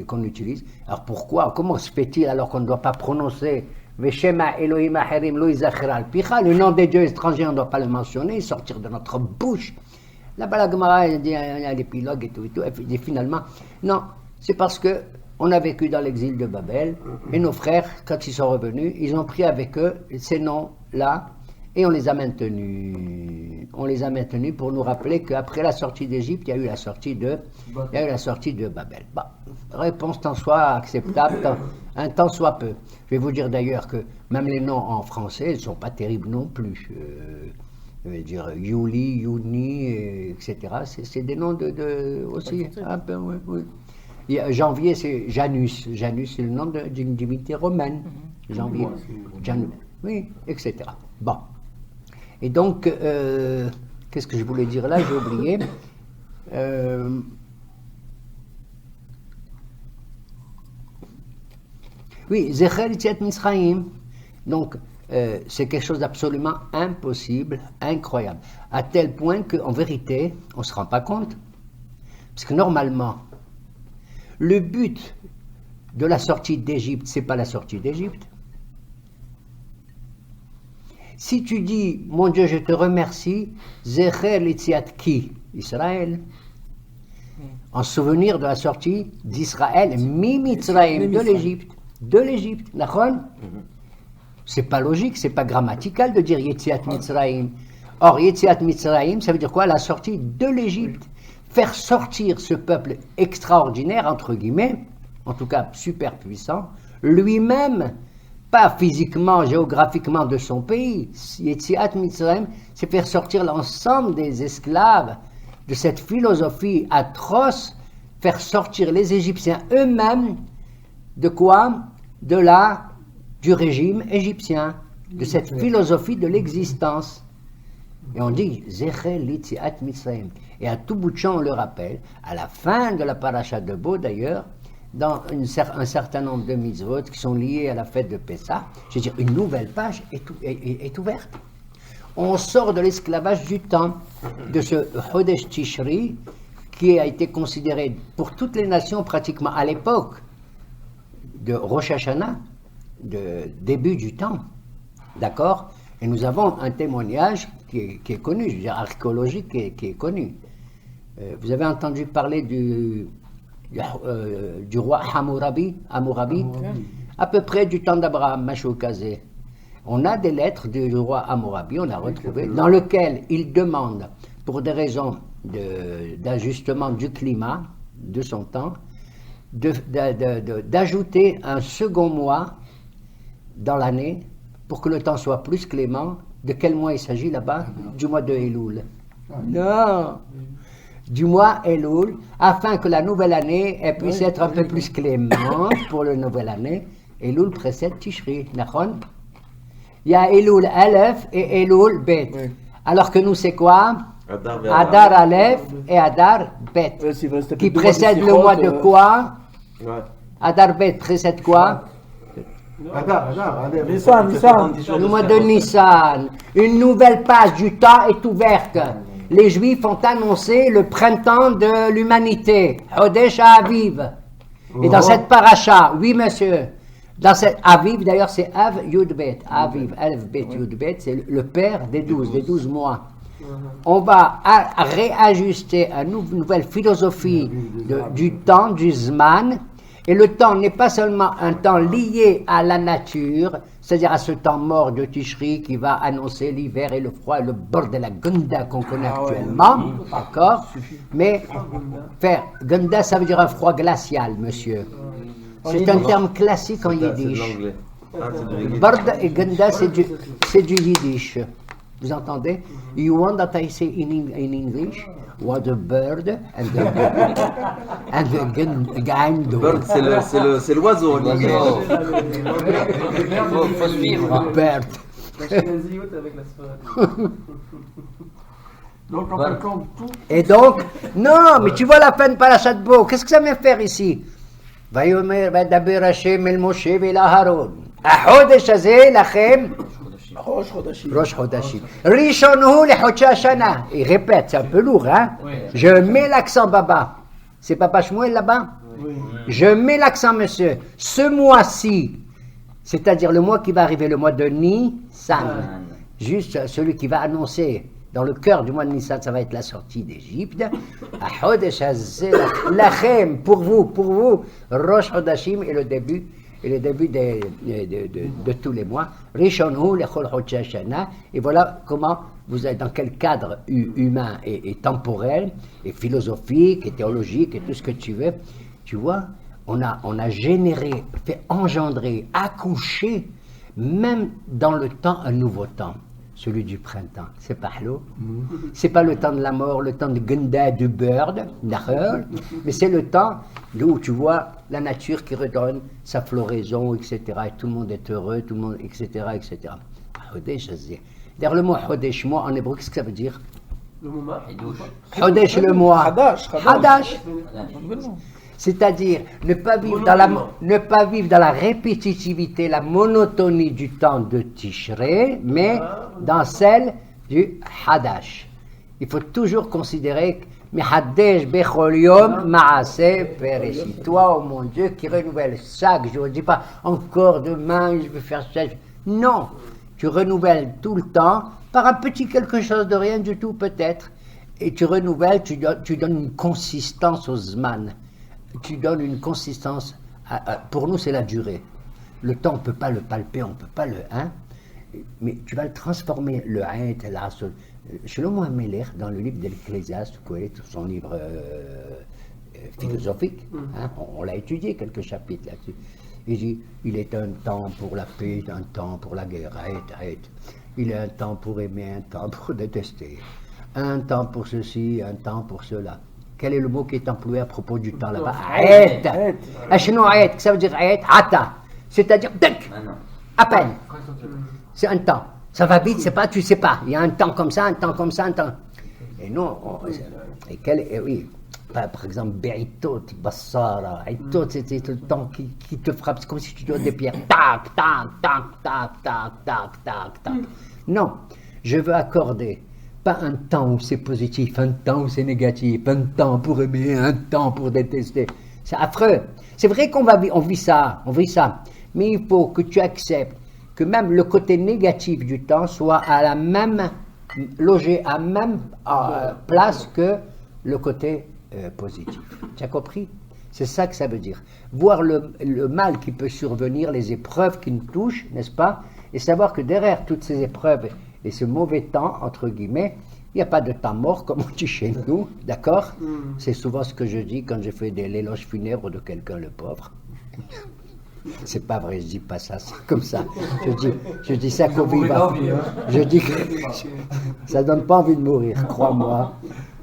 qu'on utilise. Alors pourquoi? Comment se fait-il alors qu'on ne doit pas prononcer Veshema Elohim Acherim Lo Yizacher Al Picha, le nom des dieux étrangers, on ne doit pas le mentionner, sortir de notre bouche. Là-bas, la Gemara, il y a l'épilogue et tout, et finalement, non, c'est parce que on a vécu dans l'exil de Babel, et nos frères, quand ils sont revenus, ils ont pris avec eux ces noms-là, et on les a maintenus. On les a maintenus pour nous rappeler qu'après la sortie d'Égypte, il y a eu la sortie de Babel. Bon, réponse tant soit acceptable, un tant soit peu. Je vais vous dire d'ailleurs que même les noms en français ne sont pas terribles non plus. Je vais dire Yuli, Yuni, etc. C'est des noms aussi un peu, oui. Janvier, c'est Janus. Janus, c'est le nom d'une divinité romaine. Janvier. Janus. Oui, etc. Bon. Et donc, qu'est-ce que je voulais dire là? J'ai oublié. Oui, Zecher Yetziat Mitzrayim. Donc, c'est quelque chose d'absolument impossible, incroyable. À tel point qu'en vérité, on ne se rend pas compte. Parce que normalement, le but de la sortie d'Égypte, ce n'est pas la sortie d'Égypte. Si tu dis, mon Dieu, je te remercie, Zecher Yetziat Ki, Israël, en souvenir de la sortie d'Israël, Mi-Mitzrayim, de l'Égypte. De l'Égypte, d'accord? C'est pas logique, c'est pas grammatical de dire Yetziat Mitzrayim. Or, Yetziat Mitzrayim, ça veut dire quoi? La sortie de l'Égypte. Faire sortir ce peuple extraordinaire, entre guillemets, en tout cas super puissant, lui-même, pas physiquement, géographiquement de son pays. Yetziat Mitzrayim, c'est faire sortir l'ensemble des esclaves de cette philosophie atroce, faire sortir les Égyptiens eux-mêmes, de quoi? Du régime égyptien, de cette philosophie de l'existence. Et on dit Zecher Yetziat Mitzrayim. Et à tout bout de champ, on le rappelle, à la fin de la paracha de Bo d'ailleurs, dans un certain nombre de mitzvot qui sont liés à la fête de Pessah, je veux dire, une nouvelle page est ouverte. On sort de l'esclavage du temps, de ce Chodesh Tishri, qui a été considéré pour toutes les nations pratiquement à l'époque de Rosh Hashanah, de début du temps, d'accord? Et nous avons un témoignage qui est connu, je veux dire archéologique, qui est connu. Vous avez entendu parler du roi Hammurabi, à peu près du temps d'Abraham, Mashokazé. On a des lettres du roi Hammurabi, on a retrouvé, dans lesquelles il demande, pour des raisons d'ajustement du climat, de son temps, d'ajouter un second mois dans l'année pour que le temps soit plus clément. De quel mois il s'agit là-bas? Du mois de Elul. Non, du mois Elul, afin que la nouvelle année puisse être un peu plus clémente pour la nouvelle année. Elul précède Tishri, d'accord? Il y a Elul Aleph et Elul Bet. Alors que nous, c'est quoi? Adar Aleph et Adar Bet. Qui précède le mois de quoi? Adar Bet précède quoi? Nissan. Le mois de Nissan. Une nouvelle page du temps est ouverte. Les Juifs ont annoncé le printemps de l'humanité, Chodesh Aviv. Et dans cette paracha, oui monsieur, dans cette Aviv, d'ailleurs c'est Av Yudbet, Aviv, Alef Bet Yudbet, c'est le père des 12 mois. On va réajuster une nouvelle philosophie du temps, du Zman. Et le temps n'est pas seulement un temps lié à la nature, c'est-à-dire à ce temps mort de Tishri qui va annoncer l'hiver et le froid et le bord de la Gunda qu'on connaît actuellement, d'accord? Mais Gunda, ça veut dire un froid glacial, monsieur. C'est un terme classique en yiddish. Bord et Gunda, c'est du yiddish. Vous entendez? You want that I say in English? What a bird and the gando. Bird, c'est l'oiseau. Faut suivre. Bird. Donc, en fin de compte, tout. Et donc, non, mais tu vois la fin de Parashat Bo, qu'est-ce que ça vient faire ici? Vayomer vadaber Hashem el Moshe vel Aharon. Achodesh hazeh lachem. Rosh Chodashim. Rishonu lechodesh Hashana. Il répète, c'est un peu lourd, hein? Oui. Je mets l'accent, Baba. C'est Papa Shmuel là-bas? Oui. Je mets l'accent, monsieur. Ce mois-ci, c'est-à-dire le mois qui va arriver, le mois de Nissan, juste celui qui va annoncer dans le cœur du mois de Nissan, ça va être la sortie d'Égypte. Achodesh hazeh lachem, pour vous, Rosh Chodashim et le début de tous les mois. Rishonu lechol chodesh hashana. Et voilà comment vous êtes, dans quel cadre humain et temporel, et philosophique, et théologique, et tout ce que tu veux. Tu vois, on a généré, fait engendrer, accoucher, même dans le temps, un nouveau temps. celui du printemps. C'est pas l'eau. C'est pas le temps de la mort, le temps de Gunda, du bird, d'accord, mais c'est le temps où tu vois la nature qui redonne sa floraison, etc. Et tout le monde est heureux, tout le monde, etc., etc. Hodesh, d'ailleurs, le mot Hodesh, moi en hébreu, qu'est-ce que ça veut dire? Le moment. Hodesh, le mois. Hadash. C'est-à-dire ne pas vivre dans la répétitivité, la monotonie du temps de Tishrei, mais dans celle du Hadash. Il faut toujours considérer Mehadesh bechol yom ma'aseh pereshit. Toi, oh mon Dieu, qui renouvelle chaque jour. Ne dis pas encore demain, je vais faire ça. Non, tu renouvelles tout le temps par un petit quelque chose de rien du tout peut-être. Et tu renouvelles, tu donnes une consistance au Zman. Tu donnes une consistance, pour nous c'est la durée. Le temps on ne peut pas le palper, on ne peut pas le... Hein, mais tu vas le transformer, le Aït, l'Asr. Shlomo HaMelech, dans le livre d'Ecclésiaste, son livre philosophique, hein, on l'a étudié, quelques chapitres là-dessus. Il dit, il est un temps pour la paix, un temps pour la guerre, Aït. Il est un temps pour aimer, un temps pour détester. Un temps pour ceci, un temps pour cela. Quel est le mot qui est employé à propos du temps là-bas? Aït. Aït. Ça veut dire Aït, Ata. C'est-à-dire, à peine. C'est un temps. Ça va vite, c'est pas, tu sais pas. Il y a un temps comme ça, un temps comme ça, un temps. Et non, oui. Par exemple, Be'itot, Bassara. Aitot, c'est le temps qui te frappe. C'est comme si tu dois des pierres. Tac, tac, tac, tac, tac, tac, tac, tac. Non, je veux accorder. Pas un temps où c'est positif, un temps où c'est négatif, un temps pour aimer, un temps pour détester. C'est affreux. C'est vrai qu'on vit ça, mais il faut que tu acceptes que même le côté négatif du temps soit logé à même place que le côté positif. Tu as compris? C'est ça que ça veut dire. Voir le mal qui peut survenir, les épreuves qui nous touchent, n'est-ce pas? Et savoir que derrière toutes ces épreuves et ce mauvais temps, entre guillemets, il n'y a pas de temps mort, comme on dit chez nous, d'accord? C'est souvent ce que je dis quand je fais l'éloge funèbre de quelqu'un, le pauvre. C'est pas vrai, je dis pas ça, c'est comme ça. Je dis ça qu'au vivant. Je dis que ça donne pas envie de mourir, crois-moi.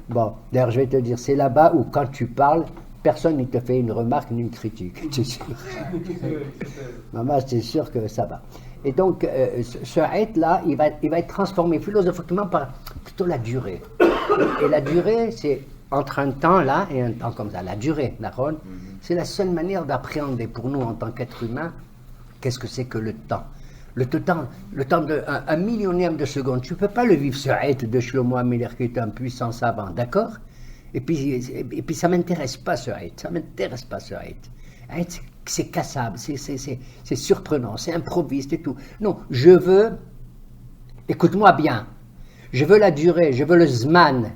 Bon, d'ailleurs, je vais te dire, c'est là-bas où quand tu parles, personne ne te fait une remarque ni une critique, tu es sûr. Maman, c'est sûr que ça va. Et donc, ce Aït-là, il va être transformé philosophiquement par plutôt la durée. Et la durée, c'est entre un temps là et un temps comme ça. La durée, d'accord? C'est la seule manière d'appréhender pour nous en tant qu'être humain, qu'est-ce que c'est que le temps. Le temps de un millionième de seconde, tu ne peux pas le vivre ce Aït de Shlomo HaMelech qui est un puissant savant, d'accord? Et puis ça ne m'intéresse pas ce Aït, ça ne m'intéresse pas ce Aït. Aït, c'est cassable, c'est surprenant, c'est improviste et tout. Non, je veux, écoute-moi bien, je veux la durée, je veux le Zman.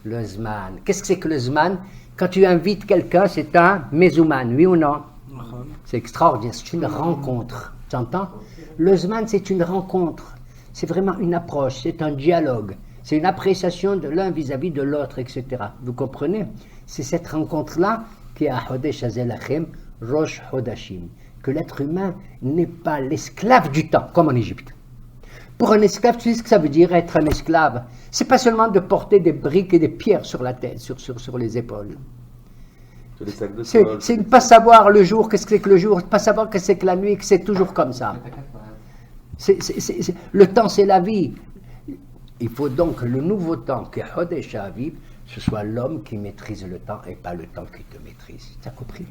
Le Zman. Qu'est-ce que c'est que le Zman? Quand tu invites quelqu'un, c'est un mezouman, oui ou non? C'est extraordinaire, c'est une rencontre. Tu entends? Le Zman, c'est une rencontre. C'est vraiment une approche, c'est un dialogue. C'est une appréciation de l'un vis-à-vis de l'autre, etc. Vous comprenez? C'est cette rencontre-là qui est à Hodesh Hazelachem, Rosh Hodashim. Que l'être humain n'est pas l'esclave du temps, comme en Égypte. Pour un esclave, tu sais ce que ça veut dire être un esclave? C'est pas seulement de porter des briques et des pierres sur la tête, sur les épaules. C'est ne pas savoir le jour, qu'est-ce que c'est que le jour, pas savoir qu'est-ce que c'est que la nuit, que c'est toujours comme ça. Le temps, c'est la vie. Il faut donc que le nouveau temps que Hodesh Aviv, ce soit l'homme qui maîtrise le temps et pas le temps qui te maîtrise. Tu as compris?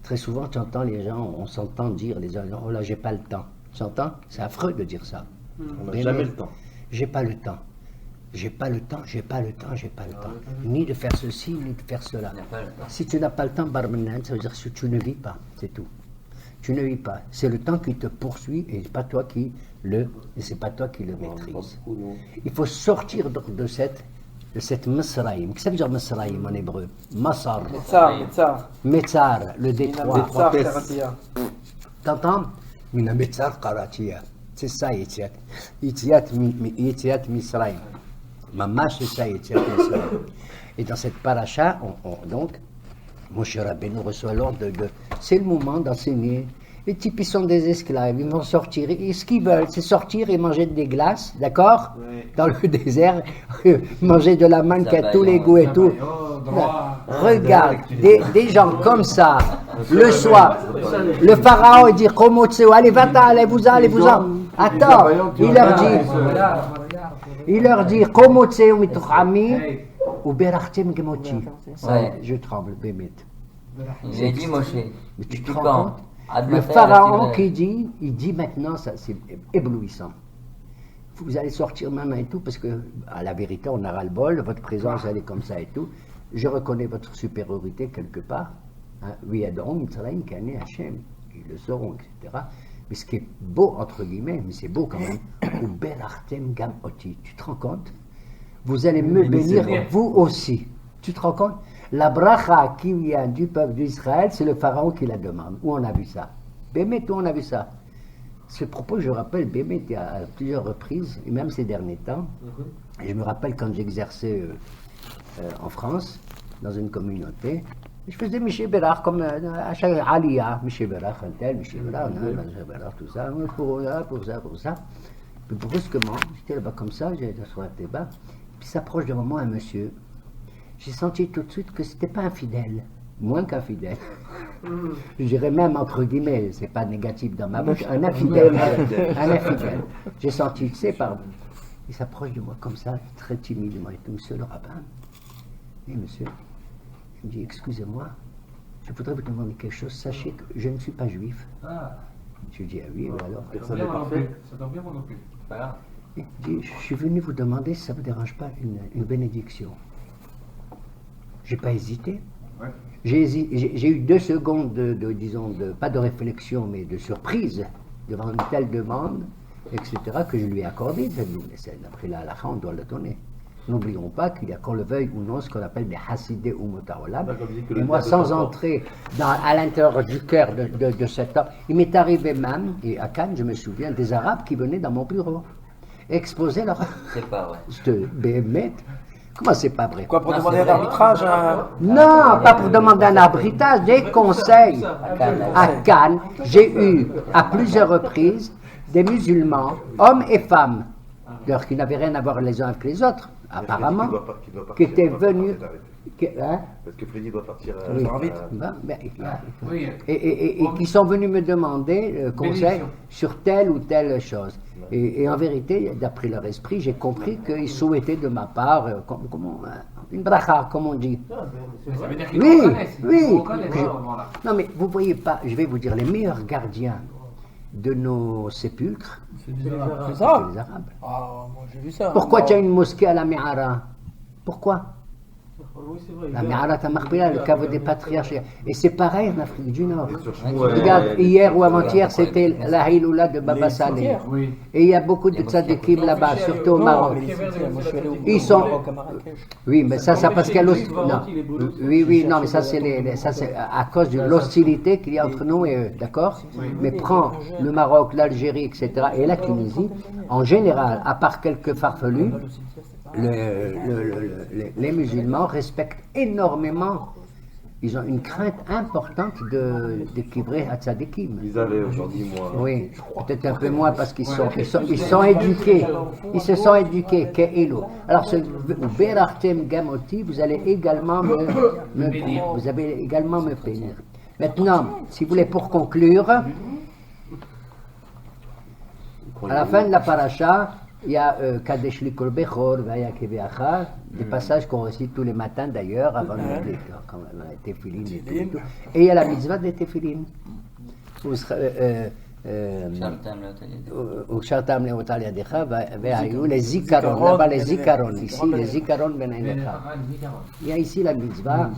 Très souvent, tu entends les gens, on s'entend dire, les gens, oh là, j'ai pas le temps. Tu entends? C'est affreux de dire ça. On n'a jamais le temps. J'ai pas le temps. J'ai pas le temps, j'ai pas le temps, j'ai pas le temps. Ni de faire ceci, ni de faire cela. Si tu n'as pas le temps, Barmenan, ça veut dire que tu ne vis pas, c'est tout. Tu ne vis pas. C'est le temps qui te poursuit et c'est pas toi qui le maîtrise. Il faut sortir de cette Mesraïm. Qu'est-ce que ça veut dire Mesraïm en hébreu? Masar. Metzar, le détroit. T'entends? Mina Metzar Karatia. C'est ça, Yitziat. Yitziat Misraïm. Mamash, c'est ça, Yitziat Misraïm. Et dans cette paracha, donc, Moshe Rabbeinu reçoit l'ordre c'est le moment d'enseigner Les types, ils sont des esclaves, ils vont sortir. Et ce qu'ils veulent, c'est sortir et manger des glaces, d'accord? Dans le désert, manger de la mangue à tous les goûts et tout. Regarde, des gens comme ça, le soir, le pharaon, il dit, allez, va-t'en, allez-vous-en. Attends, il leur dit, je tremble, Bémet. Il a dit Moshe. Mais tu te rends compte? Le pharaon qui dit, il dit maintenant, ça c'est éblouissant. Vous allez sortir maintenant et tout, parce que, à la vérité, on a ras-le-bol, votre présence, elle est comme ça et tout. Je reconnais votre supériorité quelque part. Oui, Adam, Kane, Hachem, ils le sauront, etc. Mais ce qui est beau, entre guillemets, mais c'est beau quand même, tu te rends compte? Vous allez me bénir, vous aussi. Tu te rends compte? La bracha qui vient du peuple d'Israël, c'est le pharaon qui la demande. Où on a vu ça? Bémet, où on a vu ça? Ce propos, je rappelle, Bémet à plusieurs reprises, et même ces derniers temps. Et je me rappelle quand j'exerçais en France, dans une communauté, je faisais Miché Bérard, comme à chaque Aliyah, Miché Bérard, un tel, Miché Bérard, tout ça, pour ça. Puis brusquement, j'étais là-bas comme ça, j'étais sur la débat, puis s'approche devant moi un monsieur. J'ai senti tout de suite que c'était pas un fidèle, moins qu'un fidèle. Je dirais même entre guillemets, c'est pas négatif dans ma bouche, un infidèle. Un infidèle. J'ai senti, tu sais, il s'approche de moi comme ça, très timidement, et tout, monsieur le rabbin. Et monsieur, il me dit, excusez-moi, je voudrais vous demander quelque chose, sachez que je ne suis pas juif. Je lui dis, ah oui, alors. Ça tombe bien, mon non plus. Il dit, je suis venu vous demander si ça ne vous dérange pas une bénédiction. J'ai pas hésité. Ouais. J'ai eu 2 secondes pas de réflexion, mais de surprise devant une telle demande, etc., que je lui ai accordé. D'après la halakha, on doit le donner. N'oublions pas qu'il y a, qu'on le veuille ou non, ce qu'on appelle des Hassidé ou Motaolam. Et moi, sans entrer à l'intérieur du cœur de cet homme, il m'est arrivé même, et à Cannes, je me souviens, des Arabes qui venaient dans mon bureau, exposer leur... C'est pas vrai. Je te bémette. Comment c'est pas vrai? Quoi, pour demander un arbitrage Non, pas pour demander un arbitrage, des conseils. À Cannes, j'ai eu à plusieurs reprises des musulmans, hommes et femmes, d'ailleurs qui n'avaient rien à voir les uns avec les autres, apparemment, qui étaient venus... Parce que Freddy doit partir et qui sont venus me demander conseil sur telle ou telle chose. Et en vérité, d'après leur esprit, j'ai compris qu'ils souhaitaient de ma part une bracha, comme on dit. Ça veut dire qu'ils reconnaissent. Oui. Non mais vous voyez pas, je vais vous dire, les meilleurs gardiens de nos sépulcres, c'est les Arabes. Ah, moi j'ai vu ça. Pourquoi tu as une mosquée à la Me'ara? Pourquoi? Oui, c'est vrai. La Me'ara Tamarpila, le caveau des patriarches. Et c'est pareil en Afrique du Nord. Regarde, hier ou avant-hier, c'était la Hiloula de Baba Saleh. Et il y a beaucoup de tzadikim là-bas, surtout au Maroc. Ils sont... Oui, mais ça parce qu'il y a l'hostilité. Oui, non, mais ça c'est à cause de l'hostilité qu'il y a entre nous et eux, d'accord? Mais prends le Maroc, l'Algérie, etc., et la Tunisie, en général, à part quelques farfelus, les musulmans respectent énormément, ils ont une crainte importante de Kibré à Tzadikim. Ils avaient aujourd'hui moins. Oui, peut-être un peu moins parce qu'ils sont éduqués. Ils se sont éduqués. Alors, ce Berachtem Gamoti, vous allez également me bénir. Maintenant, si vous voulez, pour conclure, à la fin de la paracha, il y a Kadesh Likol Bechor, Vaya Keveacha, des passages qu'on récite tous les matins d'ailleurs, avant les téphilines et tout. Et il y a la mitzvah des téphilines. Ou Shartam Leotal Yadecha, les zikaron, là-bas les zikaron, ici les zikaron Benaïnecha. Il y a ici la mitzvah,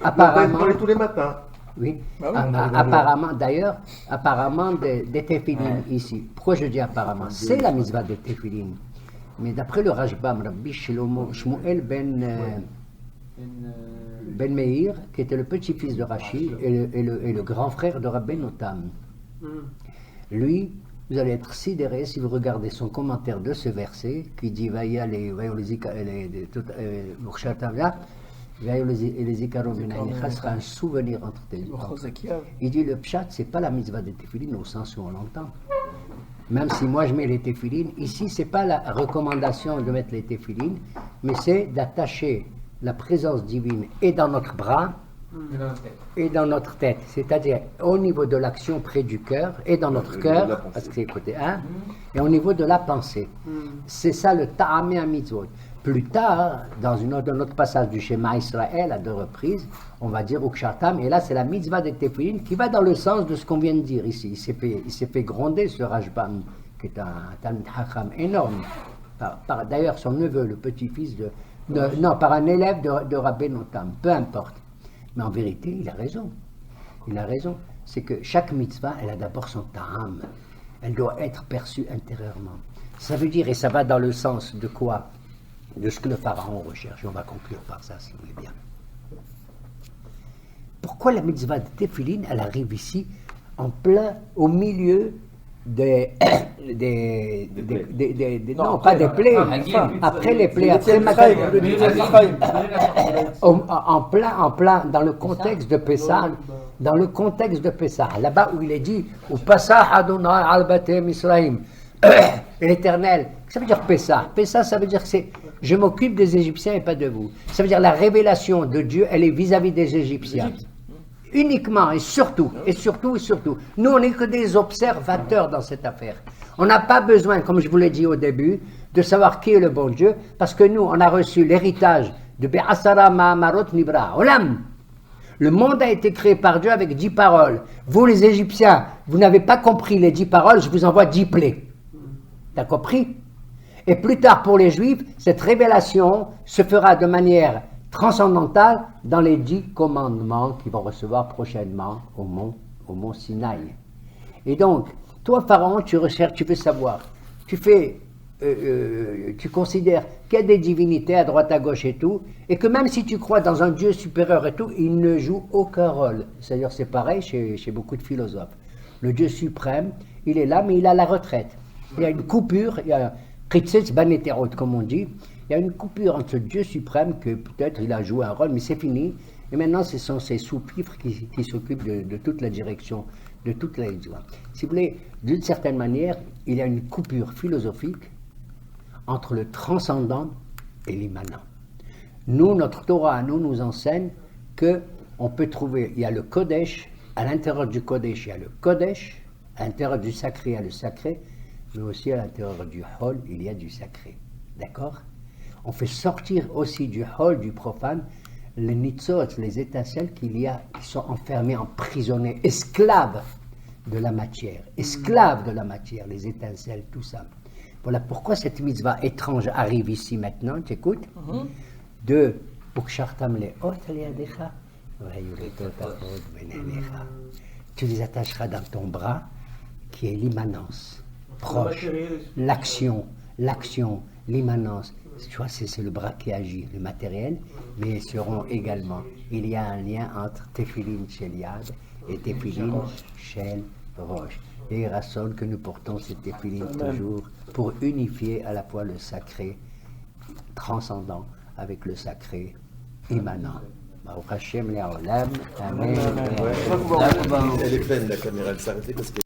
apparemment. Tous les matins. Oui, apparemment, d'ailleurs, apparemment des téphilines ici. Pourquoi je dis apparemment? C'est la mitzvah des téphilines. Mais d'après le Rashbam, Rabbi Shmuel ben Meir, qui était le petit-fils de Rashi et le grand frère de Rabbi Notam, lui, vous allez être sidéré si vous regardez son commentaire de ce verset qui dit et les Ikaron Benaïnecha sera un souvenir entre tes dents. Il dit le pshat, c'est pas la mitzvah des téphilines au sens où on l'entend. Même si moi je mets les téphilines, ici c'est pas la recommandation de mettre les téphilines, mais c'est d'attacher la présence divine et dans notre bras et dans notre tête, c'est-à-dire au niveau de l'action près du cœur et dans notre cœur, parce que c'est côté 1, et au niveau de la pensée. C'est ça le ta'amé à mitzvot. Plus tard, dans un autre passage du schéma Israël, à 2 reprises, on va dire Ukshartam, et là c'est la mitzvah des téphilines qui va dans le sens de ce qu'on vient de dire ici. Il s'est fait gronder ce Rajbam, qui est un Talmid Chacham énorme, par d'ailleurs son neveu, le petit-fils par un élève de Rabbeinu Tam, peu importe. Mais en vérité, il a raison. Il a raison. C'est que chaque mitzvah, elle a d'abord son ta'am. Elle doit être perçue intérieurement. Ça veut dire, et ça va dans le sens de quoi? De ce que le pharaon recherche. On va conclure par ça, si vous voulez bien. Pourquoi la mitzvah de Tefilin, elle arrive ici, en plein, au milieu des pas des plaies, après les plaies, après en plein dans le contexte de Pessah, là-bas où il est dit ou Pessah Adonai al Batem Israël, l'Éternel. Ça veut dire Pessah. Pessah, ça veut dire que c'est je m'occupe des Égyptiens et pas de vous. Ça veut dire la révélation de Dieu, elle est vis-à-vis des Égyptiens. Uniquement et surtout. Nous, on n'est que des observateurs dans cette affaire. On n'a pas besoin, comme je vous l'ai dit au début, de savoir qui est le bon Dieu, parce que nous, on a reçu l'héritage de Be'asara Ma'amarot Nibra. Olam. Le monde a été créé par Dieu avec 10 paroles. Vous, les Égyptiens, vous n'avez pas compris les 10 paroles, je vous envoie 10 plaies. T'as compris? Et plus tard, pour les Juifs, cette révélation se fera de manière transcendantale dans les 10 commandements qu'ils vont recevoir prochainement au mont Sinaï. Et donc, toi, Pharaon, tu recherches, tu veux savoir, tu considères qu'il y a des divinités à droite, à gauche et tout, et que même si tu crois dans un Dieu supérieur et tout, il ne joue aucun rôle. C'est-à-dire, c'est pareil chez beaucoup de philosophes. Le Dieu suprême, il est là, mais il a la retraite. Il y a une coupure, il y a Kritzitz Baneterot, comme on dit. Il y a une coupure entre ce Dieu suprême que peut-être il a joué un rôle, mais c'est fini. Et maintenant, ce sont ces sous-fifres qui s'occupent de toute la direction, de toute la histoire. Si vous voulez, d'une certaine manière, il y a une coupure philosophique entre le transcendant et l'immanent. Nous, notre Torah, nous enseigne qu'on peut trouver, il y a le Kodesh, à l'intérieur du Kodesh, il y a le Kodesh, à l'intérieur du sacré, il y a le sacré, mais aussi à l'intérieur du Hol, il y a du sacré. D'accord? On fait sortir aussi du hall, du profane, les nitzot, les étincelles qui sont enfermées, emprisonnées, esclaves de la matière, les étincelles, tout ça. Voilà pourquoi cette mitzvah étrange arrive ici maintenant, tu écoutes, de Ukshartam le'ot aliadecha, tu les attacheras dans ton bras, qui est l'immanence, proche, l'action, l'immanence. Tu vois, c'est le bras qui agit, le matériel, mais ils seront également. Il y a un lien entre Tefilin Shel Yad et Tefilin Shel Rosh. Et Rasson que nous portons cette Tefilin toujours pour unifier à la fois le sacré transcendant avec le sacré immanent. Baruch Hashem Le'olam. Amen. Elle est pleine la caméra, elle s'est arrêtée parce que